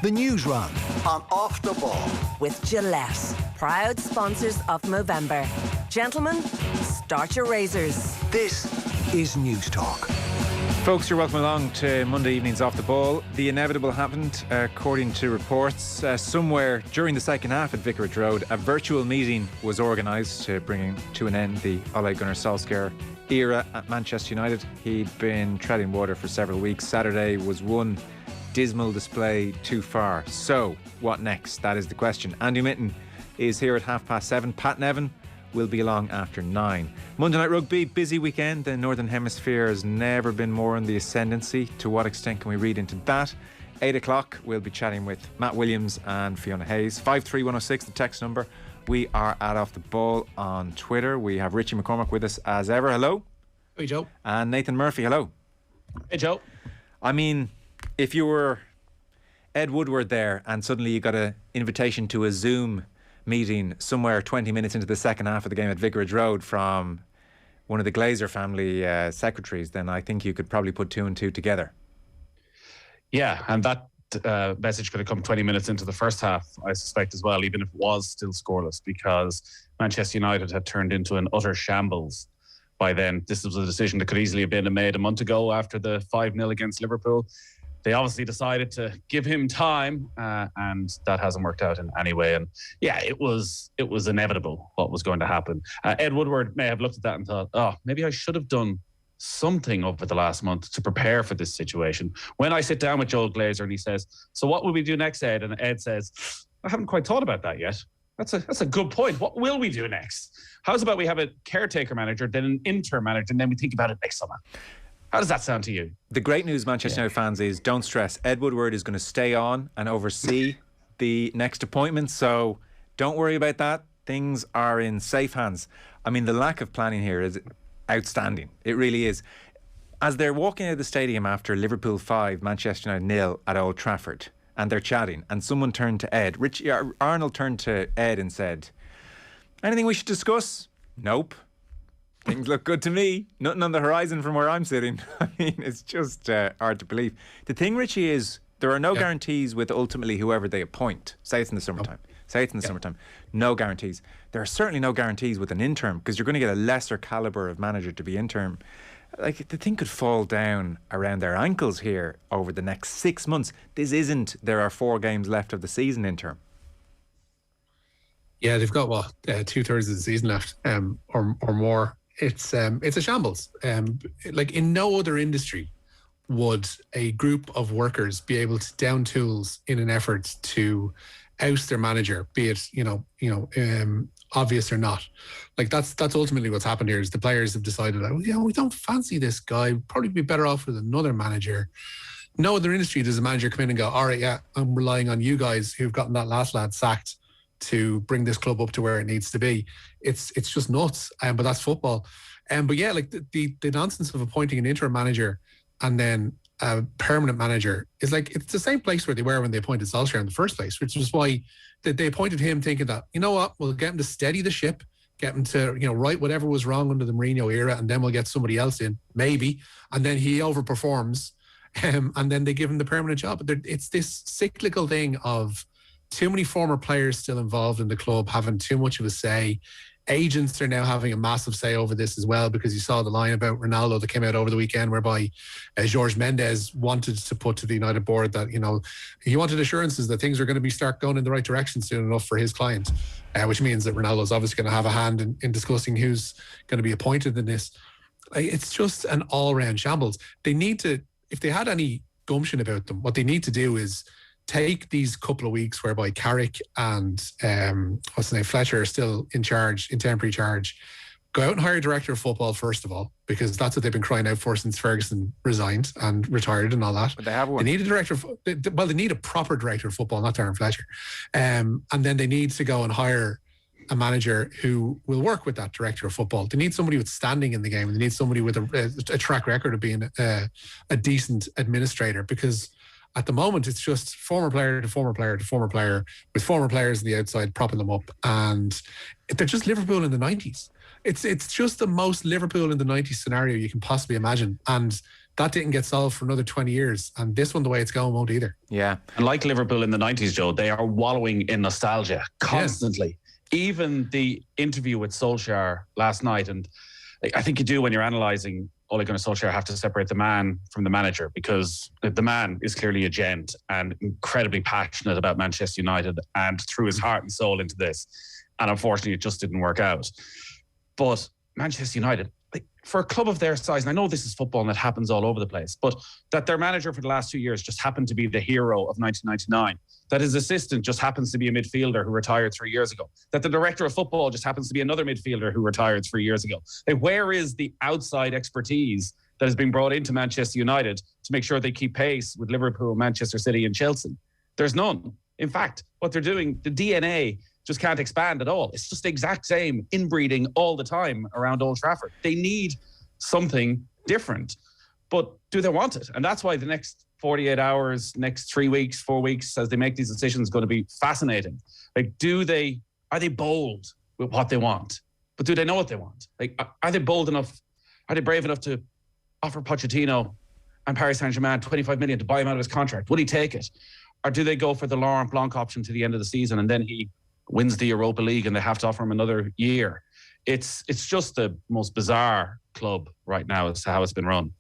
The Newsround on Off the Ball. With Gillette, proud sponsors of Movember. Gentlemen, start your razors. This is News Talk. Folks, you're welcome along to Monday evening's Off the Ball. The inevitable happened, according to reports. Somewhere during the second half at Vicarage Road, a virtual meeting was organised to bring to an end the Ole Gunnar Solskjaer era at Manchester United. He'd been treading water for several weeks. Saturday was one dismal display too far. So, what next? That is the question. Andy Mitten is here at 7:30. Pat Nevin will be along after 9. Monday Night Rugby, busy weekend. The Northern Hemisphere has never been more in the ascendancy. To what extent can we read into that? 8 o'clock, we'll be chatting with Matt Williams and Fiona Hayes. 53106, the text number. We are at Off the Ball on Twitter. We have Richie McCormack with us as ever. Hello. Hey, Joe. And Nathan Murphy. Hello. Hey, Joe. I mean, if you were Ed Woodward there and suddenly you got an invitation to a Zoom meeting somewhere 20 minutes into the second half of the game at Vicarage Road from one of the Glazer family secretaries, then I think you could probably put two and two together. Yeah, and that message could have come 20 minutes into the first half, I suspect as well, even if it was still scoreless, because Manchester United had turned into an utter shambles by then. This was a decision that could easily have been made a month ago after the 5-0 against Liverpool. They obviously decided to give him time, and that hasn't worked out in any way. And yeah, it was inevitable what was going to happen. Ed Woodward may have looked at that and thought, oh, maybe I should have done something over the last month to prepare for this situation. When I sit down with Joel Glazer and he says, so what will we do next, Ed? And Ed says, I haven't quite thought about that yet. That's a good point. What will we do next? How's about we have a caretaker manager, then an interim manager, and then we think about it next summer? How does that sound to you? The great news, Manchester United fans, is don't stress. Ed Woodward is going to stay on and oversee the next appointment, so don't worry about that. Things are in safe hands. I mean, the lack of planning here is outstanding. It really is. As they're walking out of the stadium after Liverpool 5, Manchester United 0 at Old Trafford, and they're chatting, and someone turned to Ed. Arnold turned to Ed and said, anything we should discuss? Nope. Things look good to me. Nothing on the horizon from where I'm sitting. I mean, it's just hard to believe. The thing, Richie, is there are no guarantees with ultimately whoever they appoint. Say it's in the summertime. No guarantees. There are certainly no guarantees with an interim, because you're going to get a lesser calibre of manager to be interim. Like, the thing could fall down around their ankles here over the next 6 months. This isn't, there are 4 games left of the season interim. Yeah, they've got, 2/3 of the season left, or more. It's a shambles. Like, in no other industry would a group of workers be able to down tools in an effort to oust their manager, be it obvious or not. Like, that's ultimately what's happened here. Is the players have decided that, we don't fancy this guy. Probably be better off with another manager. No other industry does a manager come in and go, all right, yeah, I'm relying on you guys who've gotten that last lad sacked to bring this club up to where it needs to be. It's just nuts, but that's football. But yeah, like the nonsense of appointing an interim manager and then a permanent manager is like, it's the same place where they were when they appointed Solskjaer in the first place, which was why they appointed him thinking that, you know what, we'll get him to steady the ship, get him to, right whatever was wrong under the Mourinho era, and then we'll get somebody else in, maybe, and then he overperforms, and then they give him the permanent job. But it's this cyclical thing of too many former players still involved in the club having too much of a say. Agents are now having a massive say over this as well, because you saw the line about Ronaldo that came out over the weekend, whereby Jorge Mendes wanted to put to the United board that, he wanted assurances that things are going to start going in the right direction soon enough for his client, which means that Ronaldo's obviously going to have a hand in discussing who's going to be appointed in this. It's just an all-round shambles. They need to, if they had any gumption about them, what they need to do is take these couple of weeks whereby Carrick and Fletcher are still in charge, in temporary charge, go out and hire a director of football first of all, because that's what they've been crying out for since Ferguson resigned and retired and all that. But they have one. They need a director. They need a proper director of football, not Darren Fletcher. And then they need to go and hire a manager who will work with that director of football. They need somebody with standing in the game. They need somebody with a track record of being a decent administrator, because at the moment, it's just former player to former player to former player, with former players on the outside propping them up. And they're just Liverpool in the 90s. It's just the most Liverpool in the 90s scenario you can possibly imagine. And that didn't get solved for another 20 years. And this one, the way it's going, won't either. Yeah. And like Liverpool in the 90s, Joe, they are wallowing in nostalgia constantly. Yeah. Even the interview with Solskjaer last night, and I think you do when you're analysing Ole Gunnar Solskjaer, have to separate the man from the manager, because the man is clearly a gent and incredibly passionate about Manchester United and threw his heart and soul into this. And unfortunately, it just didn't work out. But Manchester United, like, for a club of their size, and I know this is football and it happens all over the place, but that their manager for the last 2 years just happened to be the hero of 1999, that his assistant just happens to be a midfielder who retired 3 years ago, that the director of football just happens to be another midfielder who retired 3 years ago. Like, where is the outside expertise that has been brought into Manchester United to make sure they keep pace with Liverpool, Manchester City and Chelsea? There's none. In fact, what they're doing, the DNA just can't expand at all. It's just the exact same inbreeding all the time around Old Trafford. They need something different, but do they want it? And that's why the next 48 hours, next 3 weeks, 4 weeks, as they make these decisions, going to be fascinating. Like, are they bold with what they want? But do they know what they want? Like, are they bold enough? Are they brave enough to offer Pochettino and Paris Saint-Germain 25 million to buy him out of his contract? Would he take it? Or do they go for the Laurent Blanc option to the end of the season and then he wins the Europa League and they have to offer him another year? It's just the most bizarre club right now as to how it's been run.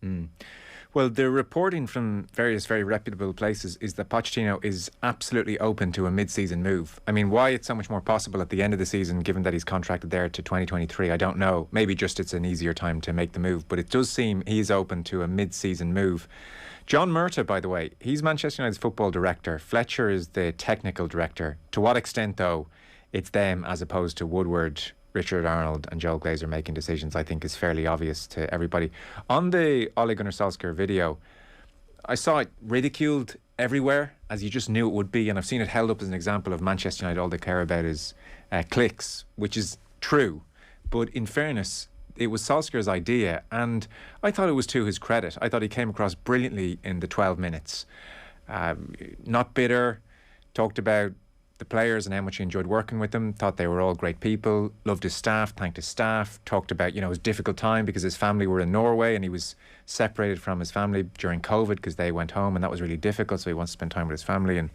Well, the reporting from various very reputable places is that Pochettino is absolutely open to a mid-season move. I mean, why it's so much more possible at the end of the season, given that he's contracted there to 2023, I don't know. Maybe just it's an easier time to make the move, but it does seem he's open to a mid-season move. John Murtagh, by the way, he's Manchester United's football director. Fletcher is the technical director. To what extent, though, it's them as opposed to Woodward, Richard Arnold and Joel Glazer making decisions, I think is fairly obvious to everybody. On the Ole Gunnar Solskjaer video, I saw it ridiculed everywhere, as you just knew it would be, and I've seen it held up as an example of Manchester United, all they care about is clicks, which is true. But in fairness, it was Solskjaer's idea, and I thought it was to his credit. I thought he came across brilliantly in the 12 minutes. Not bitter, talked about the players and how much he enjoyed working with them, thought they were all great people, loved his staff, thanked his staff, talked about, his difficult time because his family were in Norway and he was separated from his family during COVID because they went home and that was really difficult, so he wants to spend time with his family, and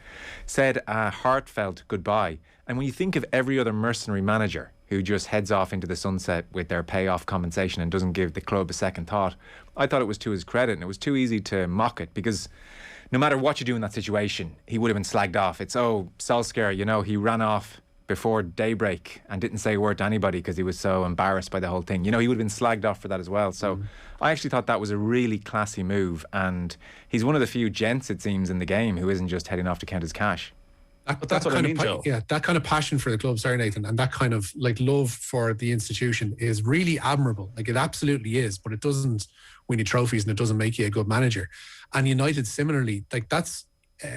said a heartfelt goodbye. And when you think of every other mercenary manager who just heads off into the sunset with their payoff compensation and doesn't give the club a second thought, I thought it was to his credit, and it was too easy to mock it, because no matter what you do in that situation, he would have been slagged off. It's, Solskjaer, he ran off before daybreak and didn't say a word to anybody because he was so embarrassed by the whole thing. He would have been slagged off for that as well. So I actually thought that was a really classy move, and he's one of the few gents, it seems, in the game who isn't just heading off to count his cash. But that's what I mean, Joe. Yeah, that kind of passion for the club, sorry Nathan, and that kind of love for the institution is really admirable. Like, it absolutely is, but it doesn't win you trophies and it doesn't make you a good manager. And United similarly, like, that's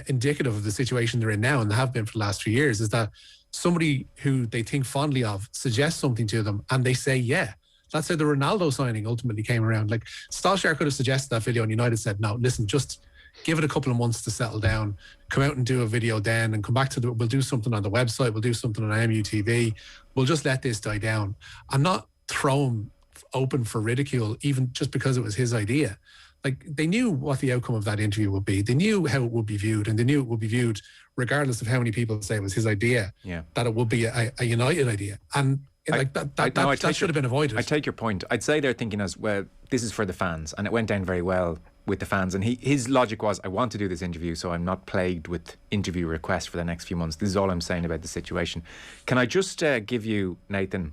indicative of the situation they're in now, and they have been for the last 3 years, is that somebody who they think fondly of suggests something to them and they say yeah. That's how the Ronaldo signing ultimately came around. Like, Solskjaer could have suggested that video and United said, no, listen, just give it a couple of months to settle down, come out and do a video then and come back to we'll do something on the website, we'll do something on MUTV, we'll just let this die down and not throw him open for ridicule, even just because it was his idea. Like, they knew what the outcome of that interview would be. They knew how it would be viewed, and they knew it would be viewed regardless of how many people say it was his idea, that it would be a United idea. And that should have been avoided. I take your point. I'd say they're thinking as well, this is for the fans, and it went down very well with the fans. And his logic was, I want to do this interview so I'm not plagued with interview requests for the next few months. This is all I'm saying about the situation. Can I just give you, Nathan,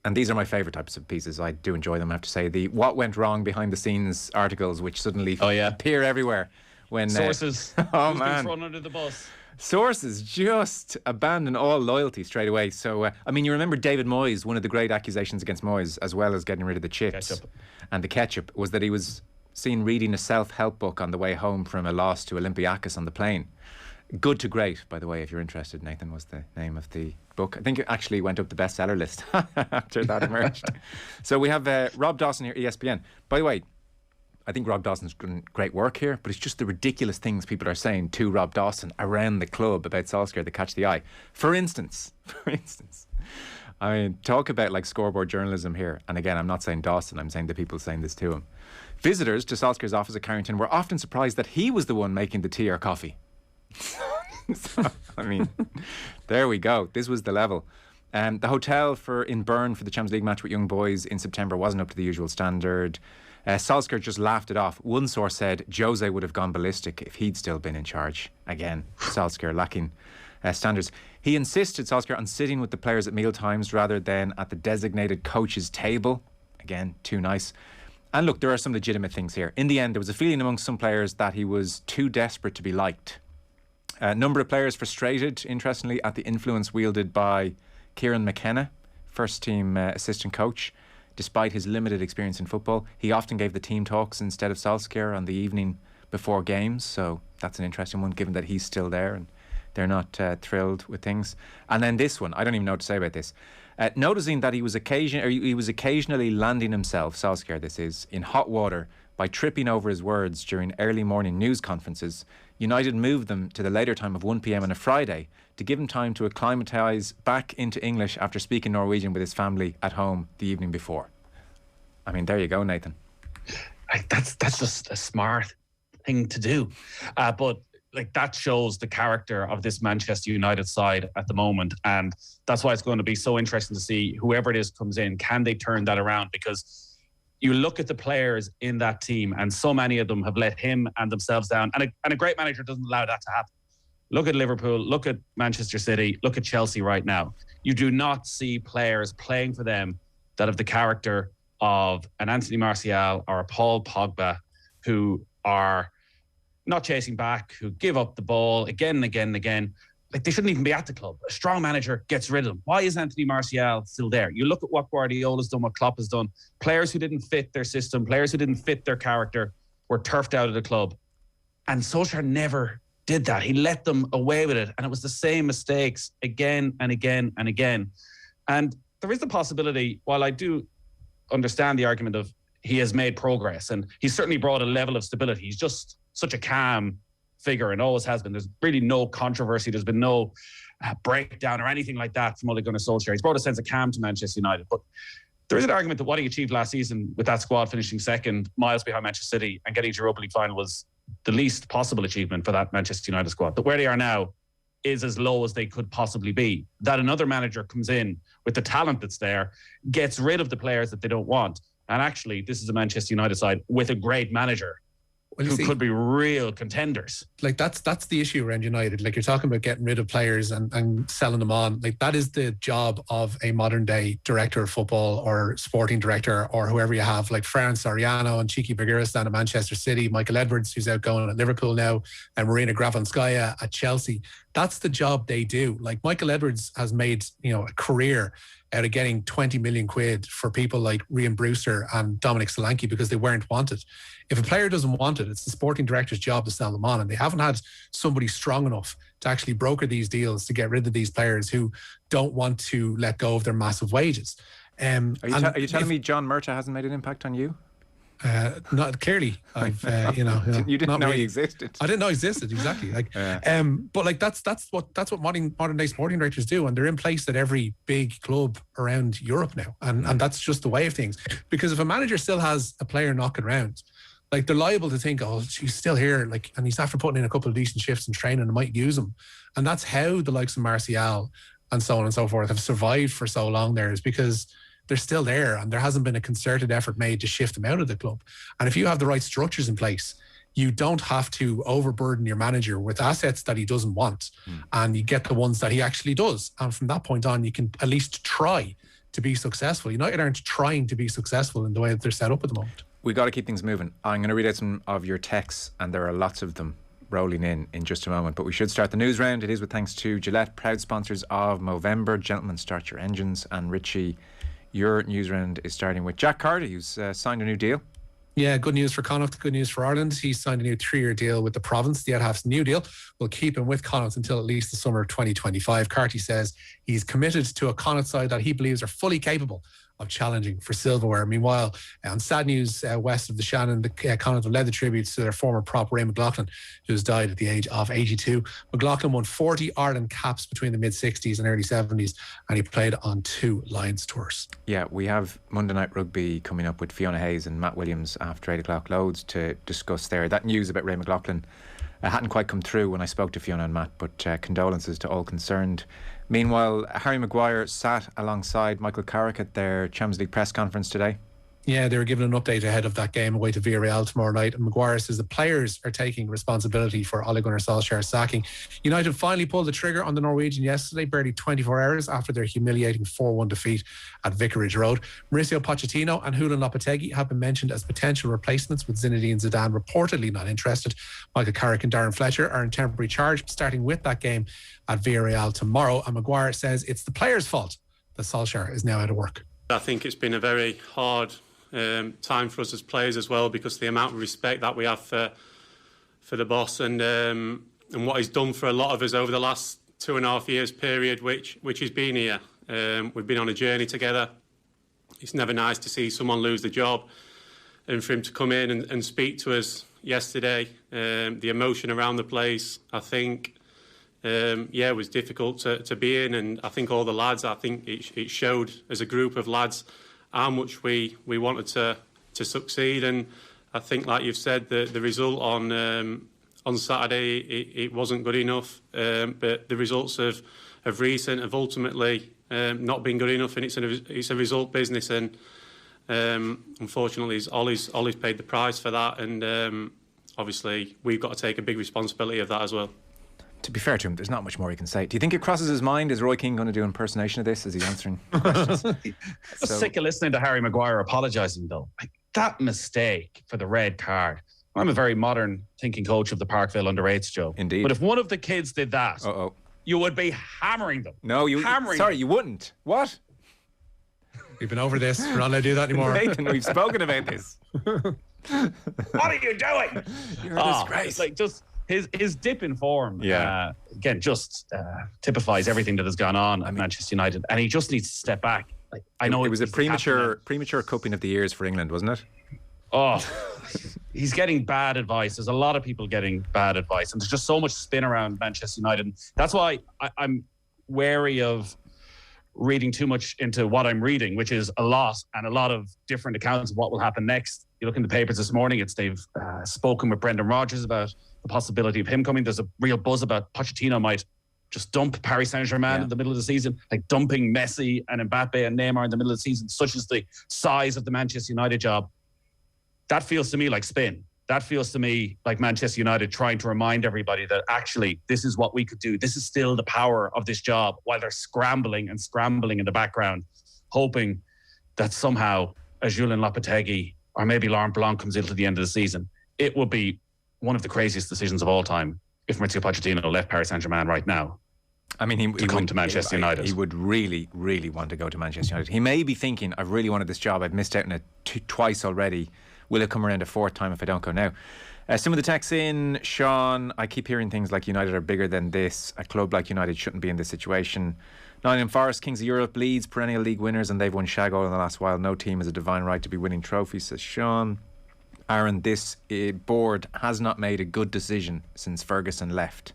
and these are my favourite types of pieces, I do enjoy them, I have to say, the what went wrong behind the scenes articles, which suddenly appear everywhere when sources thrown under the bus. Sources just abandon all loyalty straight away. So, you remember David Moyes, one of the great accusations against Moyes, as well as getting rid of the chips and the ketchup, was that he was seen reading a self-help book on the way home from a loss to Olympiacos on the plane. Good to Great, by the way, if you're interested, Nathan, was the name of the book. I think it actually went up the bestseller list after that emerged. So we have Rob Dawson here, ESPN. By the way, I think Rob Dawson's done great work here, but it's just the ridiculous things people are saying to Rob Dawson around the club about Solskjaer that catch the eye. For instance, talk about like scoreboard journalism here. And again, I'm not saying Dawson, I'm saying the people saying this to him. Visitors to Solskjaer's office at Carrington were often surprised that he was the one making the tea or coffee. So, I mean, there we go. This was the level. The hotel in Bern for the Champions League match with Young Boys in September wasn't up to the usual standard. Solskjaer just laughed it off. One source said Jose would have gone ballistic if he'd still been in charge. Again, Solskjaer lacking standards. He insisted, Solskjaer, on sitting with the players at mealtimes rather than at the designated coach's table. Again, too nice. And look, there are some legitimate things here. In the end, there was a feeling amongst some players that he was too desperate to be liked. A number of players frustrated, interestingly, at the influence wielded by Kieran McKenna, first team assistant coach. Despite his limited experience in football, he often gave the team talks instead of Solskjaer on the evening before games. So that's an interesting one, given that he's still there and they're not thrilled with things. And then this one, I don't even know what to say about this. Noticing that he was occasionally landing himself, Solskjaer this is, in hot water by tripping over his words during early morning news conferences, United moved them to the later time of 1 p.m. on a Friday to give him time to acclimatise back into English after speaking Norwegian with his family at home the evening before. I mean, there you go, Nathan. That's just a smart thing to do. But like, that shows the character of this Manchester United side at the moment. And that's why it's going to be so interesting to see whoever it is comes in. Can they turn that around? Because you look at the players in that team and so many of them have let him and themselves down. And a great manager doesn't allow that to happen. Look at Liverpool, look at Manchester City, look at Chelsea right now. You do not see players playing for them that have the character of an Anthony Martial or a Paul Pogba, who are not chasing back, who give up the ball again and again and again. Like, they shouldn't even be at the club. A strong manager gets rid of them. Why is Anthony Martial still there? You look at what Guardiola's done, what Klopp has done. Players who didn't fit their system, players who didn't fit their character were turfed out of the club. And Solskjaer never did that. He let them away with it. And it was the same mistakes again and again and again. And there is the possibility, while I do understand the argument of he has made progress and he's certainly brought a level of stability. He's just such a calm figure and always has been. There's really no controversy. There's been no breakdown or anything like that from Ole Gunnar Solskjaer. He's brought a sense of calm to Manchester United. But there is an argument that what he achieved last season with that squad finishing second, miles behind Manchester City, and getting to Europa League final was the least possible achievement for that Manchester United squad. That where they are now is as low as they could possibly be. That another manager comes in with the talent that's there, gets rid of the players that they don't want. And actually, this is a Manchester United side with a great manager who could be real contenders. Like, that's the issue around United. Like, you're talking about getting rid of players and selling them on. Like, that is the job of a modern day director of football or sporting director or whoever you have, like Fran Soriano and Chiki Bergeristan at Manchester City, Michael Edwards, who's outgoing at Liverpool now, and Marina Gravenskaya at Chelsea. That's the job they do. Like, Michael Edwards has made, a career out of getting 20 million quid for people like Ryan Brewster and Dominic Solanke because they weren't wanted. If a player doesn't want it, it's the sporting director's job to sell them on, and they haven't had somebody strong enough to actually broker these deals to get rid of these players who don't want to let go of their massive wages. Are you telling me John Murta hasn't made an impact on you? Not clearly. I've you didn't know he existed. I didn't know he existed, exactly. But like that's what modern day sporting directors do, and they're in place at every big club around Europe now, and that's just the way of things. Because if a manager still has a player knocking around, like, they're liable to think, oh, she's still here, like, and he's after putting in a couple of decent shifts in training and might use him. And that's how the likes of Martial and so on and so forth have survived for so long there, is because they're still there and there hasn't been a concerted effort made to shift them out of the club. And if you have the right structures in place, you don't have to overburden your manager with assets that he doesn't want, and you get the ones that he actually does. And from that point on, you can at least try to be successful. United aren't trying to be successful in the way that they're set up at the moment. We got to keep things moving. I'm going to read out some of your texts, and there are lots of them rolling in just a moment. But we should start the news round. It is with thanks to Gillette, proud sponsors of Movember. Gentlemen, start your engines. And Richie, your news round is starting with Jack Carty, who's signed a new deal. Yeah, good news for Connacht, good news for Ireland. He's signed a new 3-year deal with the province. The Half's new deal will keep him with Connacht until at least the summer of 2025. Carty says he's committed to a Connacht side that he believes are fully capable of challenging for silverware. Meanwhile, on sad news west of the Shannon, the Connacht have led the tributes to their former prop Ray McLaughlin, who has died at the age of 82. McLaughlin won 40 Ireland caps between the mid-60s and early 70s, and he played on 2 Lions tours. Yeah, we have Monday Night Rugby coming up with Fiona Hayes and Matt Williams after 8 o'clock. Loads to discuss there. That news about Ray McLaughlin hadn't quite come through when I spoke to Fiona and Matt, but condolences to all concerned. Meanwhile, Harry Maguire sat alongside Michael Carrick at their Champions League press conference today. Yeah, they were given an update ahead of that game away to Villarreal tomorrow night. And Maguire says the players are taking responsibility for Ole Gunnar Solskjaer's sacking. United finally pulled the trigger on the Norwegian yesterday, barely 24 hours after their humiliating 4-1 defeat at Vicarage Road. Mauricio Pochettino and Julen Lopetegui have been mentioned as potential replacements, with Zinedine Zidane reportedly not interested. Michael Carrick and Darren Fletcher are in temporary charge, starting with that game at Villarreal tomorrow. And Maguire says it's the players' fault that Solskjaer is now out of work. I think it's been a very hard time for us as players as well, because the amount of respect that we have for the boss and what he's done for a lot of us over the last 2.5 years period, which he's been here. We've been on a journey together. It's never nice to see someone lose the job, and for him to come in and speak to us yesterday, the emotion around the place, I think, it was difficult to be in. And I think all the lads, I think it showed as a group of lads how much we wanted to succeed. And I think, like you've said, the result on Saturday, it wasn't good enough. But the results of recent have ultimately not been good enough, and it's a result business. And unfortunately, Ollie's paid the price for that. And obviously, we've got to take a big responsibility of that as well. To be fair to him, there's not much more he can say. Do you think it crosses his mind? Is Roy Keane going to do impersonation of this as he's answering questions? Sick of listening to Harry Maguire apologising, though. Like, that mistake for the red card. I'm a very modern thinking coach of the Parkville under-8s, Joe. Indeed. But if one of the kids did that, you would be hammering them. No, you wouldn't. What? We've been over this. We're not allowed to do that anymore. Nathan, we've spoken about this. What are you doing? You're a disgrace. Like, just his dip in form, again, just typifies everything that has gone on at Manchester United, and he just needs to step back. Like, I know it was a premature cupping of the ears for England, wasn't it? Oh, he's getting bad advice. There's a lot of people getting bad advice, and there's just so much spin around Manchester United. And that's why I'm wary of reading too much into what I'm reading, which is a lot of different accounts of what will happen next. You look in the papers this morning, they've spoken with Brendan Rodgers about the possibility of him coming. There's a real buzz about Pochettino might just dump Paris Saint-Germain in the middle of the season, like dumping Messi and Mbappe and Neymar in the middle of the season, such as the size of the Manchester United job. That feels to me like spin. That feels to me like Manchester United trying to remind everybody that actually this is what we could do. This is still the power of this job, while they're scrambling in the background, hoping that somehow a Julen Lopetegui or maybe Laurent Blanc comes into the end of the season. It would be one of the craziest decisions of all time if Mauricio Pochettino left Paris Saint-Germain right now. I mean, he would come to Manchester United. He would really, really want to go to Manchester United. He may be thinking, I've really wanted this job. I've missed out on it twice already. Will it come around a fourth time if I don't go now? Some of the texts in, Sean, I keep hearing things like United are bigger than this. A club like United shouldn't be in this situation. Nottingham Forest, Kings of Europe, Leeds, perennial league winners, and they've won shag all in the last while. No team has a divine right to be winning trophies, says Sean. Aaron, this board has not made a good decision since Ferguson left.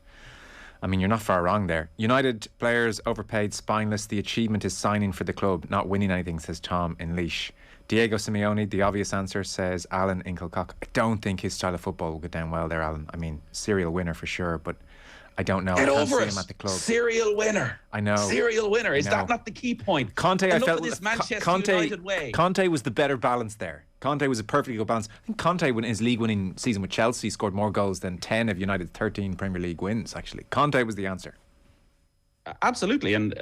I mean, you're not far wrong there. United players overpaid, spineless. The achievement is signing for the club, not winning anything, says Tom in Leash. Diego Simeone, the obvious answer, says Alan in Kilcock. I don't think his style of football will go down well there, Alan. I mean, serial winner for sure, but I don't know. Get I can't over see it. him at the club. Serial winner. I know. Serial winner. Is that not the key point? Conte, I felt this Manchester United way. Conte was the better balance there. Conte was a perfectly good balance. I think Conte, in his league-winning season with Chelsea, scored more goals than 10 of United's 13 Premier League wins, actually. Conte was the answer. Absolutely. And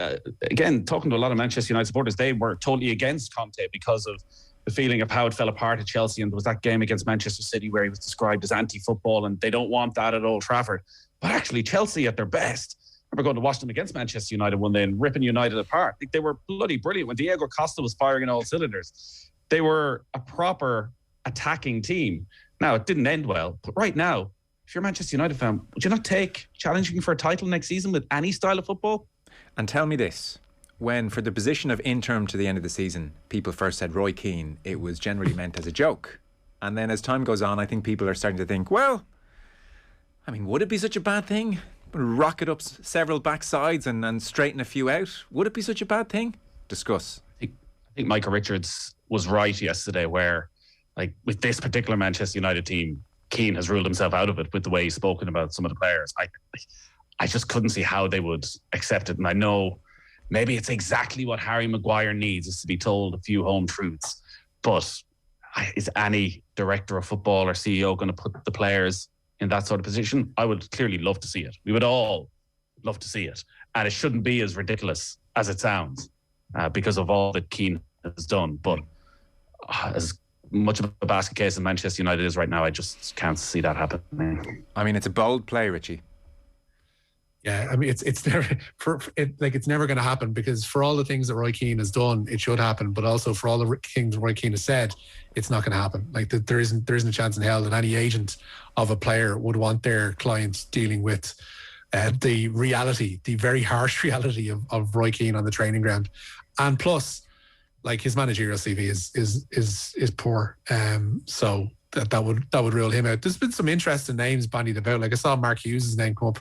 again, talking to a lot of Manchester United supporters, they were totally against Conte because of the feeling of how it fell apart at Chelsea. And there was that game against Manchester City where he was described as anti-football, and they don't want that at Old Trafford. But actually, Chelsea at their best, I remember going to watch them against Manchester United one day and ripping United apart. I think they were bloody brilliant when Diego Costa was firing in all cylinders. They were a proper attacking team. Now, it didn't end well, but right now, if you're a Manchester United fan, would you not take challenging for a title next season with any style of football? And tell me this, when for the position of interim to the end of the season, people first said Roy Keane, it was generally meant as a joke. And then as time goes on, I think people are starting to think, well, I mean, would it be such a bad thing? Rocket up several backsides and straighten a few out? Would it be such a bad thing? Discuss. I think Michael Richards was right yesterday where, like, with this particular Manchester United team, Keane has ruled himself out of it with the way he's spoken about some of the players. I just couldn't see how they would accept it. And I know maybe it's exactly what Harry Maguire needs, is to be told a few home truths. But is any director of football or CEO going to put the players in that sort of position? I would clearly love to see it. We would all love to see it. And it shouldn't be as ridiculous as it sounds because of all that Keane has done. But as much of a basket case in Manchester United is right now, I just can't see that happening. I mean, it's a bold play, Richie. Yeah, I mean, it's never it's never going to happen, because for all the things that Roy Keane has done, it should happen. But also for all the things Roy Keane has said, it's not going to happen. Like there isn't a chance in hell that any agent of a player would want their clients dealing with the reality, the very harsh reality of Roy Keane on the training ground. And plus, like, his managerial CV is poor. So that would rule him out. There's been some interesting names bandied about. Like, I saw Mark Hughes' name come up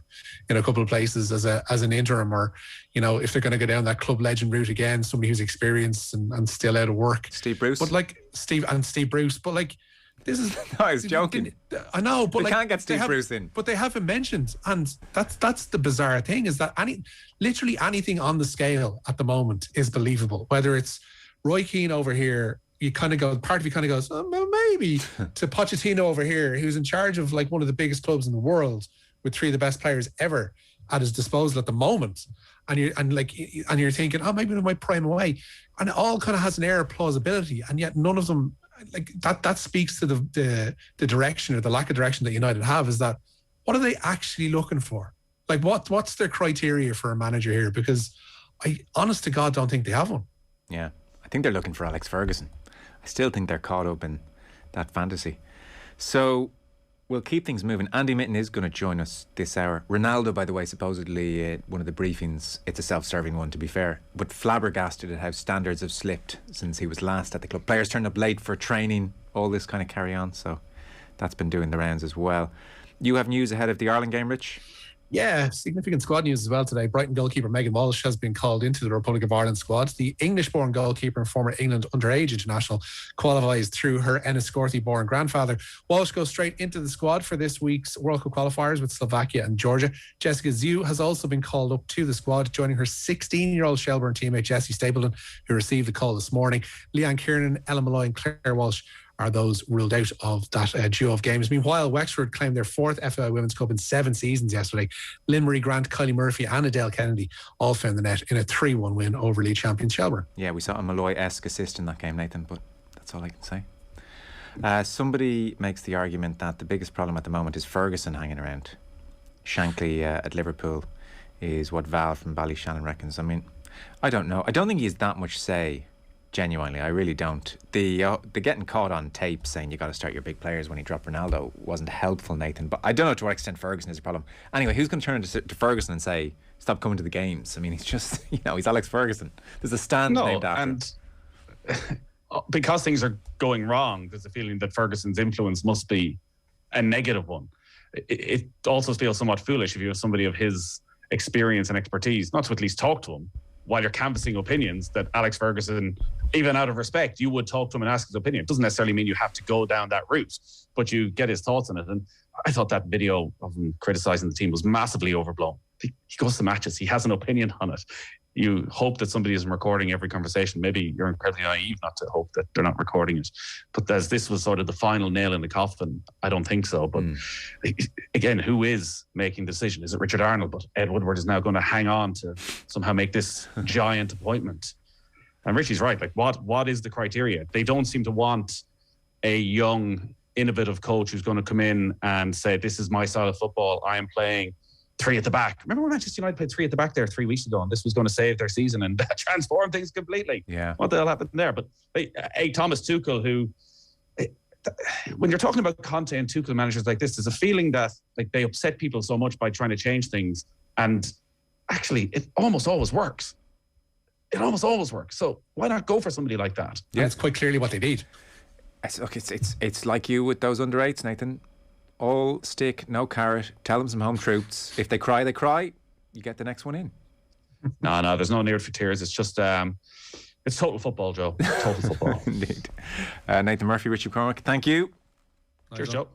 in a couple of places as an interim, or, you know, if they're going to go down that club legend route again, somebody who's experienced and still out of work. Steve Bruce. But like Steve Bruce. But like, this is. No, I was joking. I know, but they like, can't get Steve Bruce in. But they haven't mentioned, and that's the bizarre thing, is that literally anything on the scale at the moment is believable. Whether it's Roy Keane over here, you kind of go, part of you kind of goes, oh, well, maybe, to Pochettino over here, who's in charge of like one of the biggest clubs in the world with three of the best players ever at his disposal at the moment, and you're thinking, oh, maybe they might pry him away, and it all kind of has an air of plausibility, and yet none of them, like, that speaks to the direction, or the lack of direction that United have. Is that, what are they actually looking for? Like, what's their criteria for a manager here? Because I, honest to God, don't think they have one. Yeah, I think they're looking for Alex Ferguson. I still think they're caught up in that fantasy. So we'll keep things moving. Andy Mitten is going to join us this hour. Ronaldo, by the way, supposedly one of the briefings, it's a self-serving one, to be fair, but flabbergasted at how standards have slipped since he was last at the club. Players turned up late for training, all this kind of carry on. So that's been doing the rounds as well. You have news ahead of the Ireland game, Rich? Yeah, significant squad news as well today. Brighton goalkeeper Megan Walsh has been called into the Republic of Ireland squad. The English-born goalkeeper and former England underage international qualifies through her Enniscorthy-born grandfather. Walsh goes straight into the squad for this week's World Cup qualifiers with Slovakia and Georgia. Jessica Ziu has also been called up to the squad, joining her 16-year-old Shelbourne teammate Jessie Stapleton, who received the call this morning. Leanne Kiernan, Ellen Molloy and Claire Walsh are those ruled out of that duo of games. Meanwhile, Wexford claimed their fourth FAI Women's Cup in 7 seasons yesterday. Lynn Marie Grant, Kylie Murphy and Adele Kennedy all found the net in a 3-1 win over league champion Shelbourne. Yeah, we saw a Molloy-esque assist in that game, Nathan, but that's all I can say. Somebody makes the argument that the biggest problem at the moment is Ferguson hanging around. Shankly at Liverpool is what Val from Ballyshannon reckons. I mean, I don't know. I don't think he has that much say. Genuinely, I really don't. The getting caught on tape saying you got to start your big players when he dropped Ronaldo wasn't helpful, Nathan. But I don't know to what extent Ferguson is a problem. Anyway, who's going to turn to Ferguson and say, stop coming to the games? I mean, he's just, he's Alex Ferguson. There's a stand named after him. And because things are going wrong, there's a feeling that Ferguson's influence must be a negative one. It also feels somewhat foolish if you have somebody of his experience and expertise not to at least talk to him while you're canvassing opinions, that Alex Ferguson, even out of respect, you would talk to him and ask his opinion. It doesn't necessarily mean you have to go down that route, but you get his thoughts on it. And I thought that video of him criticising the team was massively overblown. He goes to matches. He has an opinion on it. You hope that somebody isn't recording every conversation. Maybe you're incredibly naive not to hope that they're not recording it. But as this was sort of the final nail in the coffin, I don't think so. But again, who is making the decision? Is it Richard Arnold? But Ed Woodward is now going to hang on to somehow make this giant appointment. And Richie's right. Like, what is the criteria? They don't seem to want a young, innovative coach who's going to come in and say, this is my style of football. I am playing 3 at the back. Remember when Manchester United played 3 at the back there 3 weeks ago, and this was going to save their season and transform things completely? Yeah. What the hell happened there? But Thomas Tuchel, who, when you're talking about Conte and Tuchel managers like this, there's a feeling that like they upset people so much by trying to change things, and actually it almost always works. it almost always works. So why not go for somebody like that? Yeah, it's quite clearly what they need. Look, it's like you with those under 8s, Nathan. All stick, no carrot. Tell them some home truths. If they cry, they cry. You get the next one in. No, there's no need for tears. It's just, it's total football, Joe. Total football. Indeed. Nathan Murphy, Richie McCormack, thank you. Cheers, Joe.